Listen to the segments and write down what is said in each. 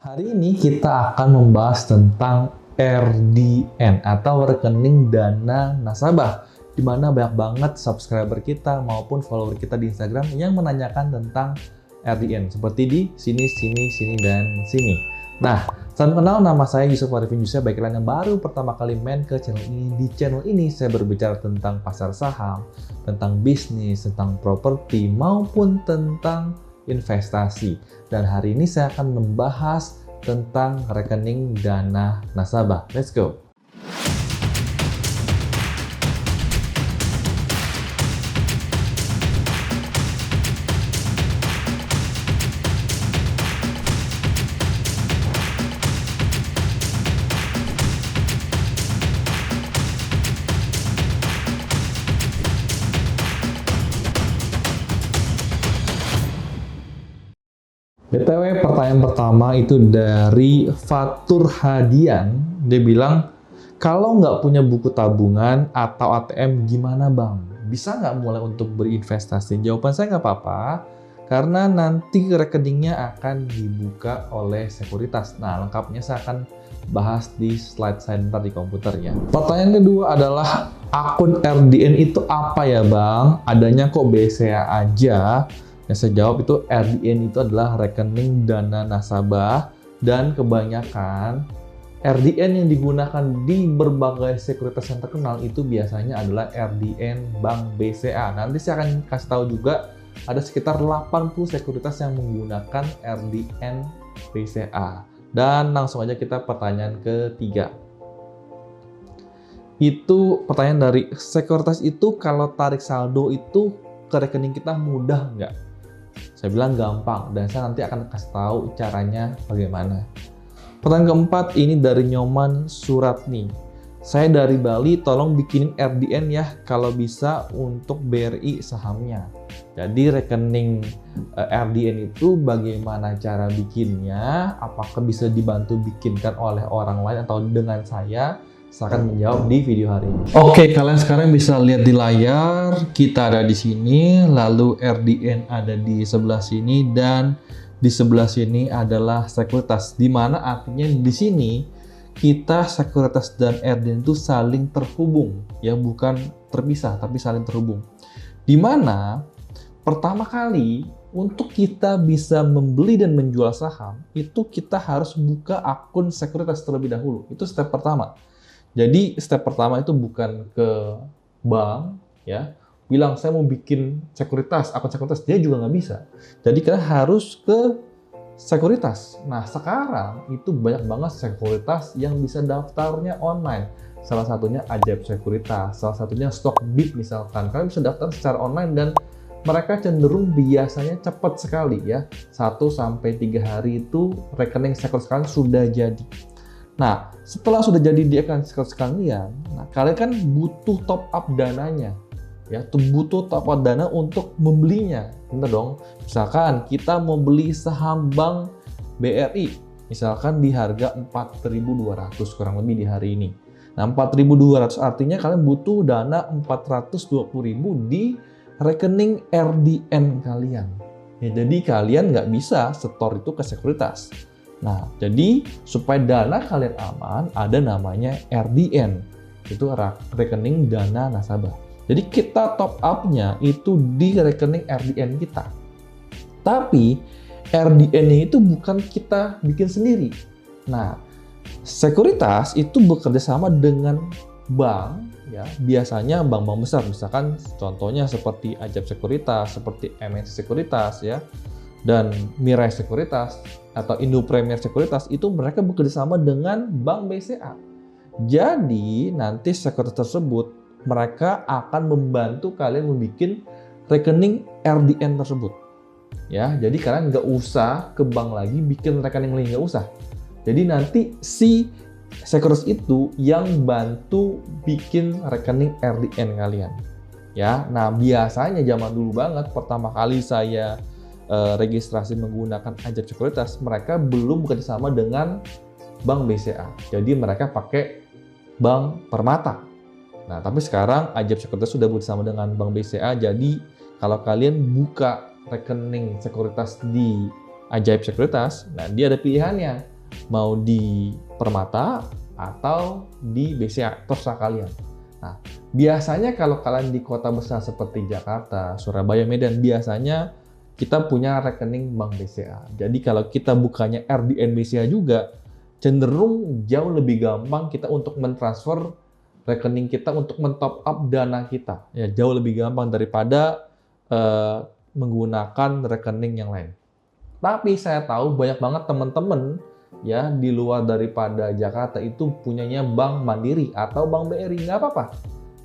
Hari ini kita akan membahas tentang RDN atau rekening dana nasabah, di mana banyak banget subscriber kita maupun follower kita di Instagram yang menanyakan tentang RDN seperti di sini, dan sini. Nah, salam kenal, nama saya Yusuf Arifin Yusuf. Bagi kalian yang baru pertama kali main ke channel ini, di channel ini saya berbicara tentang pasar saham, tentang bisnis, tentang properti maupun tentang investasi. Dan hari ini saya akan membahas tentang rekening dana nasabah. Let's go! BTW, pertanyaan pertama itu dari Fatur Hadian. Dia bilang, kalau nggak punya buku tabungan atau ATM gimana bang? Bisa nggak mulai untuk berinvestasi? Jawaban saya nggak apa-apa, karena nanti rekeningnya akan dibuka oleh sekuritas. Nah, lengkapnya saya akan bahas di slide saya ntar di komputer ya. Pertanyaan kedua adalah, akun RDN itu apa ya bang? Adanya kok BCA aja? Yang saya jawab itu RDN itu adalah rekening dana nasabah, dan kebanyakan RDN yang digunakan di berbagai sekuritas yang terkenal itu biasanya adalah RDN Bank BCA. Nanti saya akan kasih tahu juga ada sekitar 80 sekuritas yang menggunakan RDN BCA. Dan langsung aja kita pertanyaan ketiga. Itu pertanyaan dari sekuritas itu kalau tarik saldo itu ke rekening kita mudah nggak? Saya bilang gampang, dan saya nanti akan kasih tahu caranya bagaimana. Pertanyaan keempat ini dari Nyoman Suratni. Saya dari Bali, tolong bikinin RDN ya kalau bisa untuk BRI sahamnya. Jadi rekening RDN itu bagaimana cara bikinnya? Apakah bisa dibantu bikinkan oleh orang lain atau dengan saya? Saya akan menjawab di video hari ini. Oke, kalian sekarang bisa lihat di layar, kita ada di sini, lalu RDN ada di sebelah sini, dan di sebelah sini adalah sekuritas. Di mana artinya di sini kita sekuritas dan RDN itu saling terhubung, ya bukan terpisah, tapi saling terhubung. Di mana pertama kali untuk kita bisa membeli dan menjual saham, itu kita harus buka akun sekuritas terlebih dahulu. Itu step pertama. Jadi step pertama itu bukan ke bank, ya, bilang saya mau bikin sekuritas, akun sekuritas, dia juga nggak bisa. Jadi kita harus ke sekuritas. Nah sekarang itu banyak banget sekuritas yang bisa daftarnya online. Salah satunya Ajaib Sekuritas, salah satunya Stockbit misalkan. Kalian bisa daftar secara online dan mereka cenderung biasanya cepat sekali ya. 1-3 hari itu rekening sekuritas kalian sudah jadi. Nah, setelah sudah jadi di account sekalian, nah kalian kan butuh top up dananya, ya, butuh top up dana untuk membelinya, bener dong. Misalkan kita mau beli saham Bank BRI, misalkan di harga 4.200 kurang lebih di hari ini. Nah, 4.200 artinya kalian butuh dana 420.000 di rekening RDN kalian. Ya, jadi kalian nggak bisa setor itu ke sekuritas. Nah, jadi supaya dana kalian aman, ada namanya RDN. Itu rekening dana nasabah. Jadi kita top up-nya itu di rekening RDN kita. Tapi RDN-nya itu bukan kita bikin sendiri. Nah, sekuritas itu bekerja sama dengan bank, ya. Biasanya bank-bank besar, misalkan contohnya seperti Ajaib Sekuritas, seperti MNC Sekuritas, ya, dan Mirai Sekuritas atau Indo Premier Sekuritas, itu mereka bekerja sama dengan Bank BCA. Jadi nanti sekuritas tersebut mereka akan membantu kalian membuat rekening RDN tersebut. Ya, jadi kalian nggak usah ke bank lagi bikin rekening lain, nggak usah. Jadi nanti si sekuritas itu yang bantu bikin rekening RDN kalian. Ya, nah biasanya zaman dulu banget pertama kali saya registrasi menggunakan Ajaib Sekuritas, mereka belum bekerja sama dengan Bank BCA. Jadi mereka pakai Bank Permata. Nah, tapi sekarang Ajaib Sekuritas sudah bekerja sama dengan Bank BCA. Jadi kalau kalian buka rekening sekuritas di Ajaib Sekuritas, nah dia ada pilihannya. mau di Permata atau di BCA, terserah kalian. Nah, biasanya kalau kalian di kota besar seperti Jakarta, Surabaya, Medan, biasanya kita punya rekening bank BCA. Jadi kalau kita bukanya RDN BCA juga, cenderung jauh lebih gampang kita untuk mentransfer rekening kita untuk men-top up dana kita. Ya, jauh lebih gampang daripada menggunakan rekening yang lain. Tapi saya tahu banyak banget teman-teman ya di luar daripada Jakarta itu punyanya Bank Mandiri atau Bank BRI. Nggak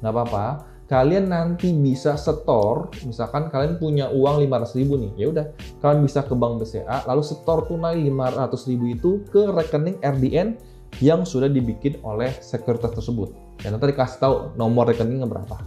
apa-apa. Kalian nanti bisa setor, misalkan kalian punya uang 500.000 nih, ya udah, kalian bisa ke Bank BCA, lalu setor tunai 500.000 itu ke rekening RDN yang sudah dibikin oleh sekuritas tersebut. Ya nanti dikasih tahu nomor rekeningnya berapa.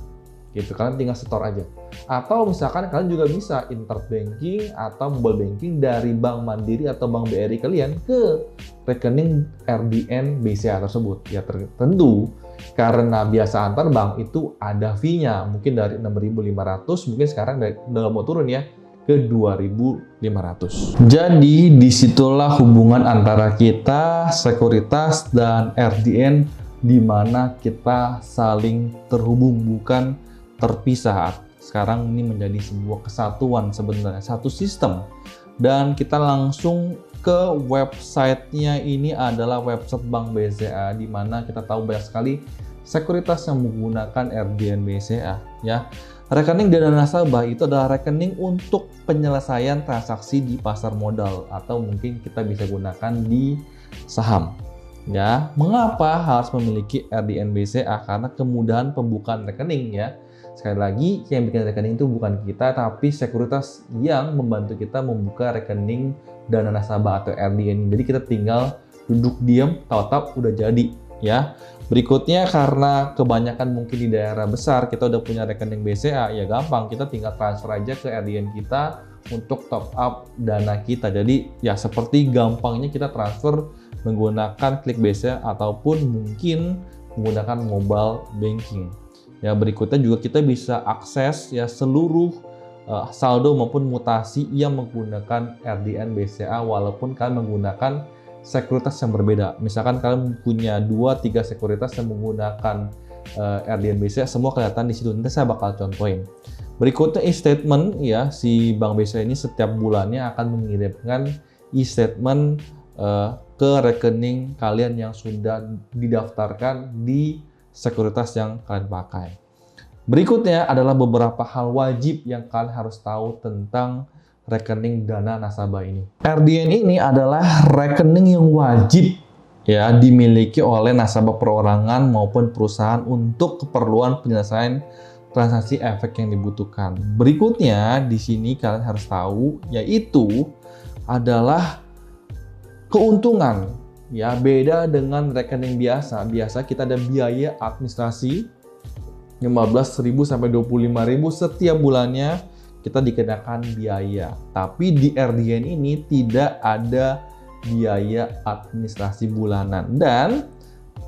Gitu, kalian tinggal setor aja. Atau misalkan kalian juga bisa internet banking atau mobile banking dari Bank Mandiri atau Bank BRI kalian ke rekening RDN BCA tersebut. Ya tentu karena biasa antar bank itu ada fee-nya, mungkin dari 6.500 mungkin sekarang udah mau turun ya ke 2.500. Jadi disitulah hubungan antara kita, sekuritas, dan RDN di mana kita saling terhubung, bukan terpisah. Sekarang ini menjadi sebuah kesatuan sebenarnya, satu sistem. Dan kita langsung ke websitenya. Ini adalah website Bank BCA di mana kita tahu banyak sekali sekuritas yang menggunakan RDN BCA ya. Rekening dana nasabah itu adalah rekening untuk penyelesaian transaksi di pasar modal atau mungkin kita bisa gunakan di saham. Ya, mengapa harus memiliki RDN BCA? Karena kemudahan pembukaan rekening ya. Sekali lagi, yang bikin rekening itu bukan kita, tapi sekuritas yang membantu kita membuka rekening dana nasabah atau RDN. Jadi kita tinggal duduk diam, tahu-tahu udah jadi ya. Berikutnya, karena kebanyakan mungkin di daerah besar kita udah punya rekening BCA, ya gampang, kita tinggal transfer aja ke RDN kita untuk top up dana kita. Jadi ya seperti gampangnya kita transfer menggunakan klik BCA ataupun mungkin menggunakan mobile banking. Ya, berikutnya juga kita bisa akses ya seluruh saldo maupun mutasi yang menggunakan RDN BCA walaupun kalian menggunakan sekuritas yang berbeda. Misalkan kalian punya 2-3 sekuritas yang menggunakan RDN BCA, semua kelihatan di situ. Nanti saya bakal contohin. Berikutnya e-statement ya, si Bank BCA ini setiap bulannya akan mengirimkan e-statement ke rekening kalian yang sudah didaftarkan di sekuritas yang kalian pakai. Berikutnya adalah beberapa hal wajib yang kalian harus tahu tentang rekening dana nasabah ini. RDN ini adalah rekening yang wajib ya dimiliki oleh nasabah perorangan maupun perusahaan untuk keperluan penyelesaian transaksi efek yang dibutuhkan. Berikutnya di sini kalian harus tahu yaitu adalah keuntungan. Ya, beda dengan rekening biasa. Biasa kita ada biaya administrasi 15.000 sampai 25.000 setiap bulannya kita dikenakan biaya. Tapi di RDN ini tidak ada biaya administrasi bulanan dan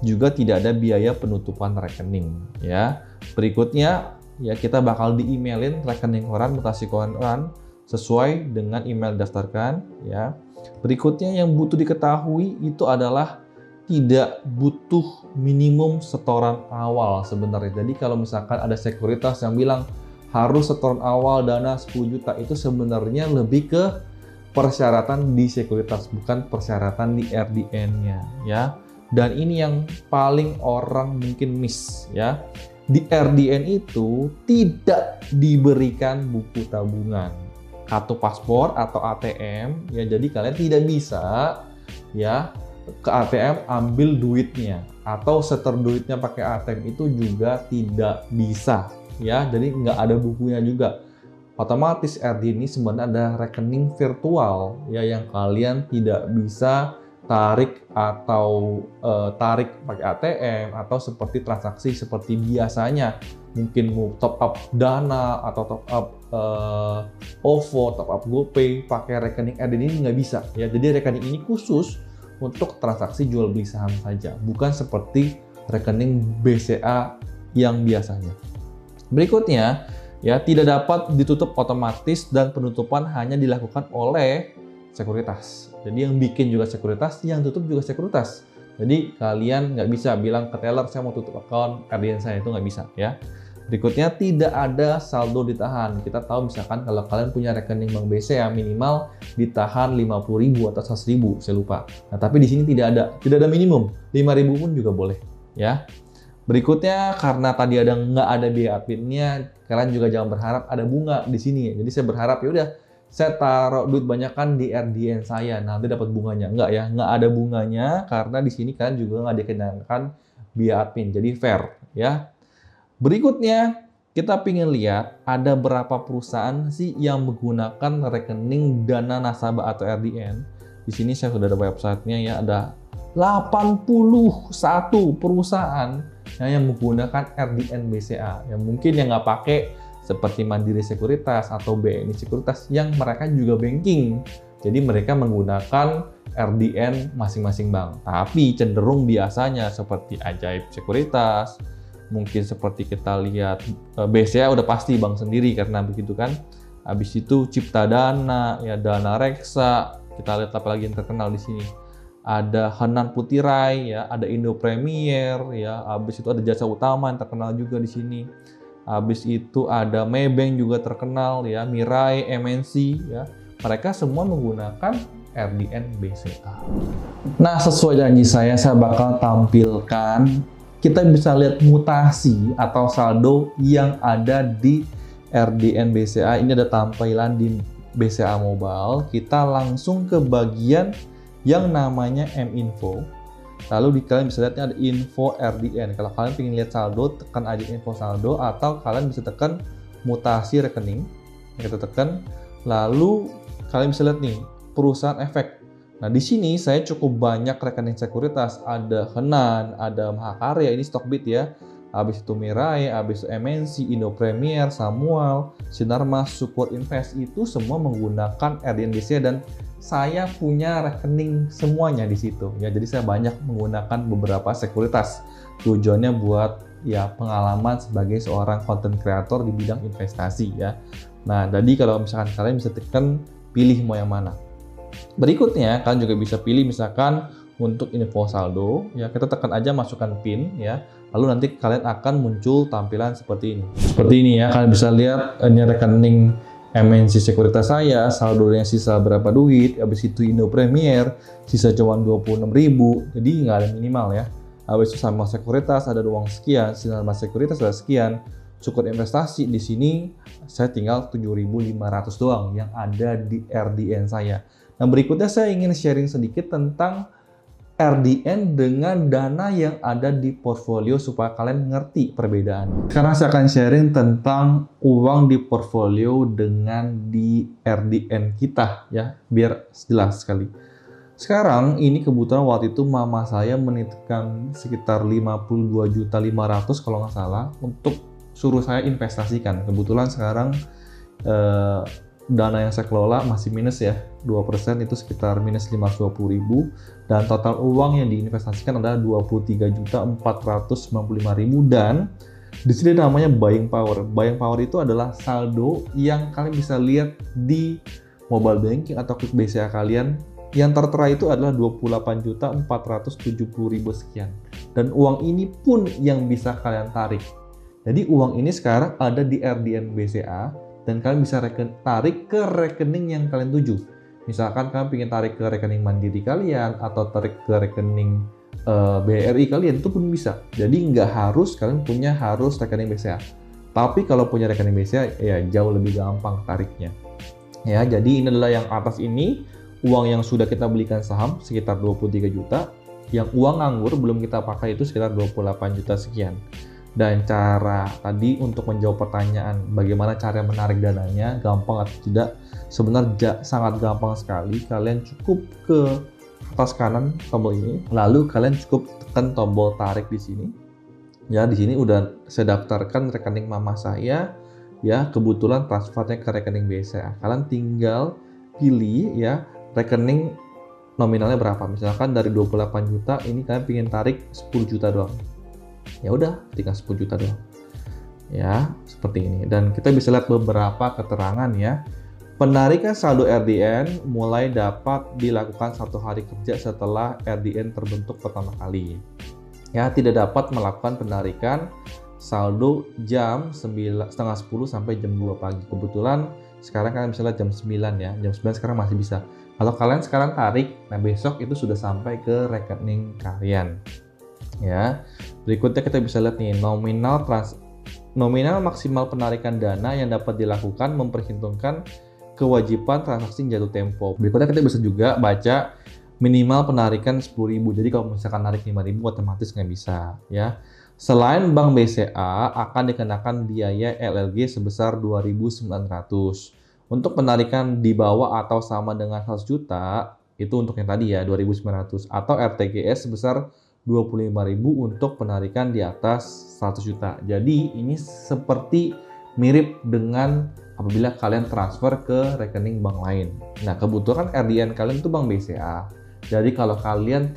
juga tidak ada biaya penutupan rekening ya. Berikutnya ya kita bakal di-emailin rekening koran, mutasi koran sesuai dengan email daftarkan ya. Berikutnya yang butuh diketahui itu adalah tidak butuh minimum setoran awal sebenarnya. Jadi kalau misalkan ada sekuritas yang bilang harus setoran awal dana 10 juta, itu sebenarnya lebih ke persyaratan di sekuritas, bukan persyaratan di RDN-nya ya. Dan ini yang paling orang mungkin miss ya. Di RDN itu tidak diberikan buku tabungan, kartu paspor atau ATM ya, jadi kalian tidak bisa ya ke ATM ambil duitnya atau setor duitnya pakai ATM itu juga tidak bisa ya, jadi nggak ada bukunya juga. Otomatis RD ini sebenarnya ada rekening virtual ya yang kalian tidak bisa tarik atau tarik pakai ATM atau seperti transaksi seperti biasanya mungkin mau top up Dana atau top up OVO, top up GoPay pakai rekening RDN ini nggak bisa ya. Jadi rekening ini khusus untuk transaksi jual beli saham saja, bukan seperti rekening BCA yang biasanya. Berikutnya ya, tidak dapat ditutup otomatis dan penutupan hanya dilakukan oleh sekuritas Jadi yang bikin juga sekuritas, yang tutup juga sekuritas. Jadi kalian nggak bisa bilang ke teller saya mau tutup account RDN saya, itu nggak bisa ya. Berikutnya, tidak ada saldo ditahan. Kita tahu misalkan kalau kalian punya rekening Bank BCA minimal ditahan 50.000 atau 100.000, saya lupa. Nah, tapi di sini tidak ada minimum. 5.000 pun juga boleh ya. Berikutnya, karena tadi nggak ada biaya adminnya, kalian juga jangan berharap ada bunga di sini. Jadi saya berharap ya udah saya taruh duit banyak kan di RDN saya, nanti dapat bunganya. Nggak ya, nggak ada bunganya karena di sini kalian juga nggak dikenakan biaya admin. Jadi fair ya. Berikutnya, kita ingin lihat ada berapa perusahaan sih yang menggunakan rekening dana nasabah atau RDN. Di sini saya sudah ada websitenya ya, ada 81 perusahaan yang menggunakan RDN BCA. Yang mungkin yang nggak pakai seperti Mandiri Sekuritas atau BNI Sekuritas yang mereka juga banking. Jadi mereka menggunakan RDN masing-masing bank. Tapi cenderung biasanya seperti Ajaib Sekuritas, mungkin seperti kita lihat BCA udah pasti bank sendiri karena begitu kan. Habis itu Cipta Dana, ya Dana Reksa, kita lihat apa lagi yang terkenal di sini. Ada Henan Putirai, ya, ada Indo Premier, ya. Habis itu ada Jasa Utama yang terkenal juga di sini. Habis itu ada Maybank juga terkenal, ya, Mirai, MNC, ya. Mereka semua menggunakan RDN BCA. Nah, sesuai janji saya bakal tampilkan, kita bisa lihat mutasi atau saldo yang ada di RDN BCA. Ini ada tampilan di BCA Mobile. Kita langsung ke bagian yang namanya M-Info. Lalu kalian bisa lihatnya ada info RDN. Kalau kalian ingin lihat saldo, tekan aja info saldo, atau kalian bisa tekan mutasi rekening. Kita tekan, lalu kalian bisa lihat nih perusahaan efek. Nah, di sini saya cukup banyak rekening sekuritas. Ada Henan, ada Mahakarya, ini Stockbit ya. Habis itu Mirai, habis itu MNC, Indo Premier, Samuel, Sinarmas, Support Invest, itu semua menggunakan RDN BCA dan saya punya rekening semuanya di situ. Ya, jadi saya banyak menggunakan beberapa sekuritas. Tujuannya buat ya pengalaman sebagai seorang content creator di bidang investasi ya. Nah, jadi kalau misalkan kalian bisa tekan pilih mau yang mana. Berikutnya, kalian juga bisa pilih misalkan untuk info saldo, ya kita tekan aja masukkan PIN ya. Lalu nanti kalian akan muncul tampilan seperti ini. Seperti ini ya, kalian bisa lihat ini rekening MNC Sekuritas saya, saldonya sisa berapa duit, habis itu Indo Premier, sisa cuma 26.000, jadi nggak ada minimal ya. Habis itu sama Sekuritas ada uang sekian, Sinarmas Sekuritas ada sekian, cukup investasi di sini saya tinggal 7.500 doang yang ada di RDN saya. Nah, berikutnya saya ingin sharing sedikit tentang RDN dengan dana yang ada di portfolio supaya kalian ngerti perbedaannya. Sekarang saya akan sharing tentang uang di portfolio dengan di RDN kita ya, biar jelas sekali. Sekarang ini kebetulan waktu itu mama saya menitipkan sekitar 52.500.000 kalau nggak salah untuk suruh saya investasikan. Kebetulan sekarang dana yang saya kelola masih minus ya, 2% itu sekitar minus 520.000 dan total uang yang diinvestasikan adalah 23.495.000 dan di sini namanya buying power. Buying power itu adalah saldo yang kalian bisa lihat di mobile banking atau klik BCA kalian. Yang tertera itu adalah 28.470.000 sekian. Dan uang ini pun yang bisa kalian tarik. Jadi uang ini sekarang ada di RDN BCA dan kalian bisa tarik ke rekening yang kalian tuju. Misalkan kalian ingin tarik ke rekening Mandiri kalian atau tarik ke rekening BRI kalian, itu pun bisa. Jadi nggak harus kalian punya rekening BCA. Tapi kalau punya rekening BCA ya jauh lebih gampang tariknya. Ya, jadi ini adalah yang atas ini uang yang sudah kita belikan saham sekitar 23 juta. Yang uang nganggur belum kita pakai itu sekitar 28 juta sekian. Dan cara tadi untuk menjawab pertanyaan bagaimana cara menarik dananya, gampang atau tidak, sebenarnya sangat gampang sekali. Kalian cukup ke atas kanan tombol ini, lalu kalian cukup tekan tombol tarik di sini. Ya, di sini udah saya daftarkan rekening mama saya. Ya, kebetulan transfernya ke rekening BCA. Kalian tinggal pilih ya rekening nominalnya berapa. Misalkan dari 28 juta ini kalian pengen tarik 10 juta doang. Ya udah, tinggal 10 juta doang. Ya, seperti ini. Dan kita bisa lihat beberapa keterangan ya. Penarikan saldo RDN mulai dapat dilakukan 1 hari kerja setelah RDN terbentuk pertama kali. Ya, tidak dapat melakukan penarikan saldo jam 9:30 sampai jam 2 pagi. Kebetulan sekarang kan misalnya jam 9 ya, jam 9 sekarang masih bisa. Kalau kalian sekarang tarik, nah besok itu sudah sampai ke rekening kalian. Ya, berikutnya kita bisa lihat nih nominal maksimal penarikan dana yang dapat dilakukan memperhitungkan kewajiban transaksi jatuh tempo. Berikutnya kita bisa juga baca minimal penarikan 10.000. Jadi kalau misalkan narik 5.000 otomatis nggak bisa ya. Selain Bank BCA akan dikenakan biaya LLG sebesar 2.900. Untuk penarikan di bawah atau sama dengan 100 juta, itu untuk yang tadi ya 2.900, atau RTGS sebesar 25.000 untuk penarikan di atas 100 juta. Jadi ini seperti mirip dengan apabila kalian transfer ke rekening bank lain. Nah, kebetulan RDN kalian itu Bank BCA. Jadi kalau kalian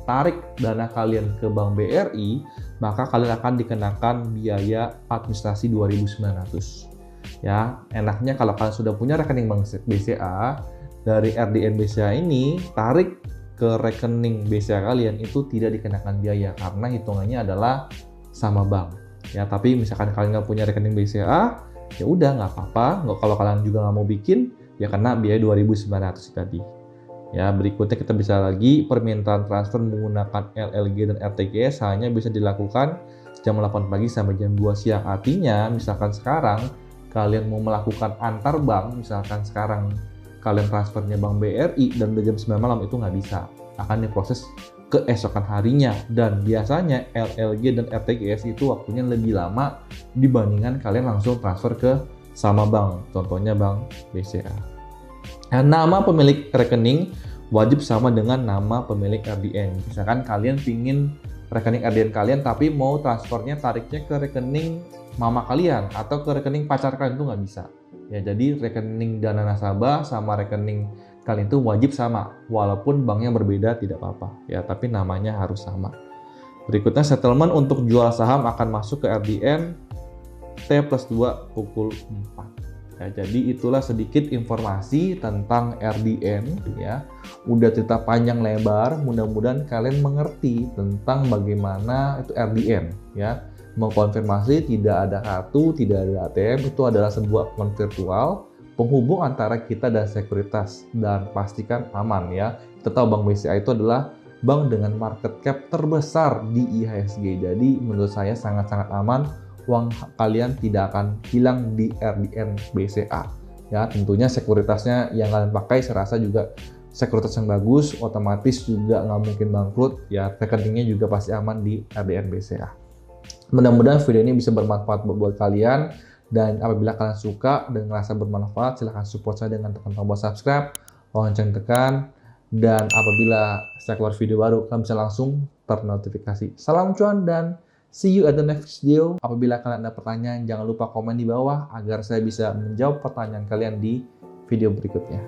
tarik dana kalian ke Bank BRI, maka kalian akan dikenakan biaya administrasi 2.900. Ya, enaknya kalau kalian sudah punya rekening Bank BCA, dari RDN BCA ini tarik ke rekening BCA kalian itu tidak dikenakan biaya karena hitungannya adalah sama bank. Ya, tapi misalkan kalian nggak punya rekening BCA, ya udah nggak apa-apa. Kalau kalian juga nggak mau bikin, ya kena biaya 2.900 tadi. Ya, berikutnya kita bisa lagi permintaan transfer menggunakan LLG dan RTGS hanya bisa dilakukan jam 8 pagi sampai jam 2 siang. Artinya, misalkan sekarang kalian mau melakukan antar bank, misalkan sekarang kalian transfernya Bank BRI dan udah jam 9 malam, itu nggak bisa. Akan diproses keesokan harinya, dan biasanya LLG dan RTGS itu waktunya lebih lama dibandingkan kalian langsung transfer ke sama bank, contohnya Bank BCA. Nah, nama pemilik rekening wajib sama dengan nama pemilik RDN. Misalkan kalian pingin rekening RDN kalian tapi mau transfernya tariknya ke rekening mama kalian atau ke rekening pacar kalian, itu nggak bisa. Ya, jadi rekening dana nasabah sama rekening kalian itu wajib sama, walaupun banknya berbeda tidak apa-apa ya, tapi namanya harus sama. Berikutnya, settlement untuk jual saham akan masuk ke RDN T+2 pukul 4. Ya, jadi itulah sedikit informasi tentang RDN ya. Udah cerita panjang lebar, mudah-mudahan kalian mengerti tentang bagaimana itu RDN ya. Mengkonfirmasi tidak ada kartu, tidak ada ATM, itu adalah sebuah akun virtual penghubung antara kita dan sekuritas, dan pastikan aman ya. Kita tahu Bank BCA itu adalah bank dengan market cap terbesar di IHSG. Jadi menurut saya sangat-sangat aman. Uang kalian tidak akan hilang di RDN BCA. Ya, tentunya sekuritasnya yang kalian pakai saya rasa juga sekuritas yang bagus, otomatis juga nggak mungkin bangkrut. Ya, rekeningnya juga pasti aman di RDN BCA. Mudah-mudahan video ini bisa bermanfaat buat kalian, dan apabila kalian suka dan merasa bermanfaat, silahkan support saya dengan tekan tombol subscribe, lonceng tekan, dan apabila saya keluar video baru, kalian bisa langsung ternotifikasi. Salam cuan dan see you at the next video. Apabila kalian ada pertanyaan, jangan lupa komen di bawah agar saya bisa menjawab pertanyaan kalian di video berikutnya.